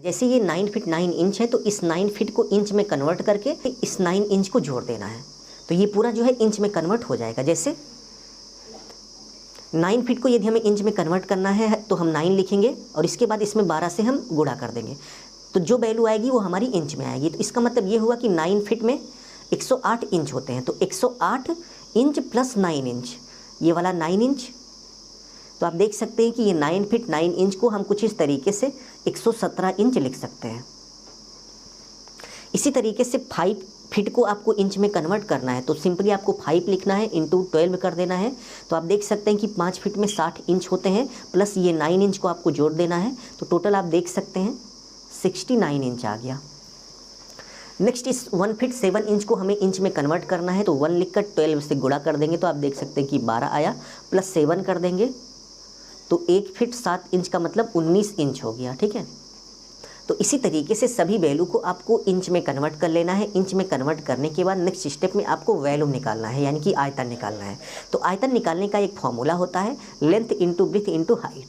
जैसे ये 9 feet 9 inch है तो इस 9 फीट को इंच में कन्वर्ट करके इस 9 इंच को जोड़ देना है, तो ये पूरा जो है इंच में कन्वर्ट हो जाएगा। जैसे 9 फीट को यदि हमें इंच में कन्वर्ट करना है तो हम 9 लिखेंगे और इसके बाद इसमें 12 से हम गुणा कर देंगे, तो जो वैल्यू आएगी वो हमारी इंच में आएगी। तो इसका मतलब ये हुआ कि 9 फीट में 108 इंच होते हैं, तो 108 इंच प्लस 9 इंच, ये वाला 9 इंच। तो आप देख सकते हैं कि ये 9 फीट 9 इंच को हम कुछ इस तरीके से 117 इंच लिख सकते हैं। इसी तरीके से 5 फीट को आपको इंच में कन्वर्ट करना है, तो सिंपली आपको 5 लिखना है, इंटू 12 कर देना है। तो आप देख सकते हैं कि 5 फीट में 60 इंच होते हैं, प्लस ये 9 इंच को आपको जोड़ देना है, तो टोटल आप देख सकते हैं 69 इंच आ गया। नेक्स्ट इस 1 फीट 7 इंच को हमें इंच में कन्वर्ट करना है, तो 1 लिखकर 12 से गुणा कर देंगे, तो आप देख सकते हैं कि 12 आया, प्लस 7 कर देंगे, तो 1 फीट 7 इंच का मतलब 19 इंच हो गया। ठीक है, तो इसी तरीके से सभी वैल्यू को आपको इंच में कन्वर्ट कर लेना है। इंच में कन्वर्ट करने के बाद नेक्स्ट स्टेप में आपको वैल्यू निकालना है, यानी कि आयतन निकालना है। तो आयतन निकालने का एक फॉर्मूला होता है, length into breadth into height.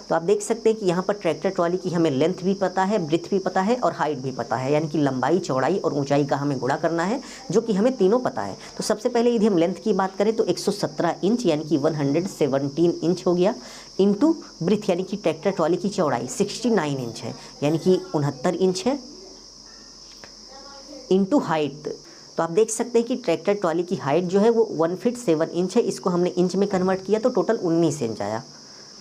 तो आप देख सकते हैं कि यहाँ पर ट्रैक्टर ट्रॉली की हमें लेंथ भी पता है, ब्रेथ भी पता है और हाइट भी पता है, यानी कि लंबाई, चौड़ाई और ऊंचाई का हमें गुणा करना है, जो कि हमें तीनों पता है। तो सबसे पहले यदि हम लेंथ की बात करें तो 117 इंच यानी कि 117 इंच हो गया, इंटू ब्रेथ यानी कि ट्रैक्टर ट्रॉली की चौड़ाई 69 इंच है, यानी कि 69 इंच है, इंटू हाइट। तो आप देख सकते हैं कि ट्रैक्टर ट्रॉली की हाइट जो है वो 1 फीट 7 इंच है, इसको हमने इंच में कन्वर्ट किया तो टोटल 19 इंच आया,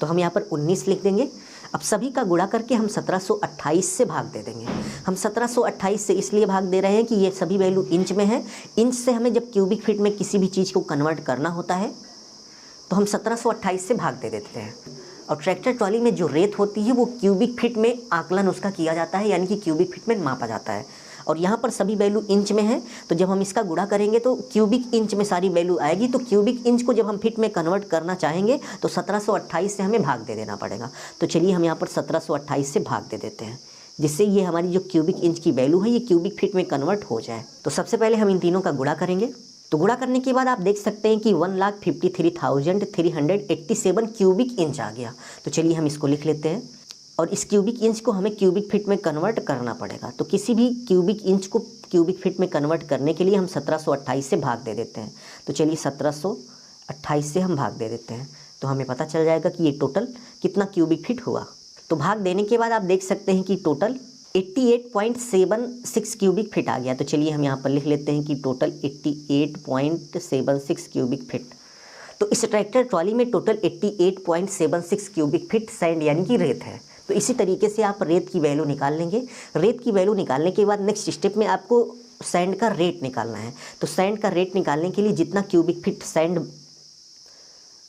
तो हम यहाँ पर 19 लिख देंगे। अब सभी का गुणा करके हम 1728 से भाग दे देंगे। हम 1728 से इसलिए भाग दे रहे हैं कि ये सभी वैल्यू इंच में है। इंच से हमें जब क्यूबिक फीट में किसी भी चीज़ को कन्वर्ट करना होता है तो हम 1728 से भाग दे देते हैं। और ट्रैक्टर ट्रॉली में जो रेत होती है वो क्यूबिक फीट में आकलन उसका किया जाता है, यानी कि क्यूबिक फीट में मापा जाता है। और यहाँ पर सभी वैल्यू इंच में है, तो जब हम इसका गुणा करेंगे तो क्यूबिक इंच में सारी वैल्यू आएगी। तो क्यूबिक इंच को जब हम फीट में कन्वर्ट करना चाहेंगे तो 1728 से हमें भाग दे देना पड़ेगा। तो चलिए हम यहाँ पर 1728 से भाग दे देते हैं, जिससे ये हमारी जो क्यूबिक इंच की वैल्यू है ये क्यूबिक फीट में कन्वर्ट हो जाए। तो सबसे पहले हम इन तीनों का गुणा करेंगे। तो गुणा करने के बाद आप देख सकते हैं कि 1,53,387 क्यूबिक इंच आ गया। तो चलिए हम इसको लिख लेते हैं, और इस क्यूबिक इंच को हमें क्यूबिक फीट में कन्वर्ट करना पड़ेगा। तो किसी भी क्यूबिक इंच को क्यूबिक फीट में कन्वर्ट करने के लिए हम 1728 से भाग दे देते हैं। तो चलिए 1728 से हम भाग दे देते हैं, तो हमें पता चल जाएगा कि ये टोटल कितना क्यूबिक फीट हुआ। तो भाग देने के बाद आप देख सकते हैं कि टोटल 88.76 क्यूबिक फीट आ गया। तो चलिए हम यहाँ पर लिख लेते हैं कि टोटल 88.76 क्यूबिक फीट। तो इस ट्रैक्टर ट्रॉली में टोटल 88.76 क्यूबिक फीट सैंड यानी कि रेत है। तो इसी तरीके से आप रेत की वैल्यू निकाल लेंगे। रेत की वैल्यू निकालने के बाद नेक्स्ट स्टेप में आपको सैंड का रेट निकालना है। तो सैंड का रेट निकालने के लिए जितना क्यूबिक फीट सैंड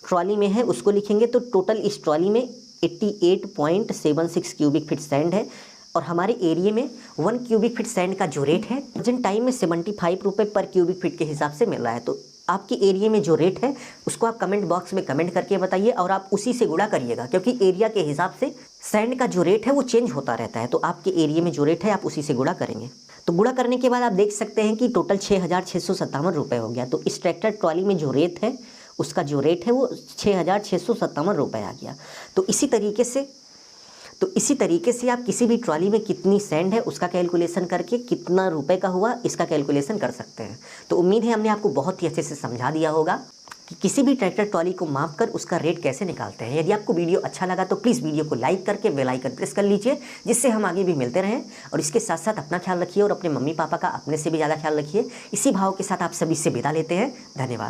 ट्रॉली में है उसको लिखेंगे। तो टोटल इस ट्रॉली में 88.76 क्यूबिक फीट सैंड है, और हमारे एरिया में 1 क्यूबिक फीट सैंड का जो रेट है प्रेजेंट टाइम में 75 रुपये पर क्यूबिक फीट के हिसाब से मिल रहा है। तो आपके एरिया में जो रेट है उसको आप कमेंट बॉक्स में कमेंट करके बताइए, और आप उसी से गुणा करिएगा, क्योंकि एरिया के हिसाब से सैंड का जो रेट है वो चेंज होता रहता है। तो आपके एरिया में जो रेट है आप उसी से गुणा करेंगे। तो गुणा करने के बाद आप देख सकते हैं कि टोटल 6,657 रुपये हो गया। तो इस ट्रैक्टर ट्रॉली में जो रेट है उसका जो रेट है वो 6,657 रुपये आ गया। तो इसी तरीके से आप किसी भी ट्रॉली में कितनी सैंड है उसका कैलकुलेशन करके कितना रुपए का हुआ इसका कैलकुलेशन कर सकते हैं। तो उम्मीद है हमने आपको बहुत ही अच्छे से समझा दिया होगा कि किसी भी ट्रैक्टर ट्रॉली को माप कर उसका रेट कैसे निकालते हैं। यदि आपको वीडियो अच्छा लगा तो प्लीज़ वीडियो को लाइक करके बेल आइकन प्रेस कर लीजिए, जिससे हम आगे भी मिलते रहें। और इसके साथ साथ अपना ख्याल रखिए और अपने मम्मी पापा का अपने से भी ज़्यादा ख्याल रखिए। इसी भाव के साथ आप सभी से विदा लेते हैं। धन्यवाद।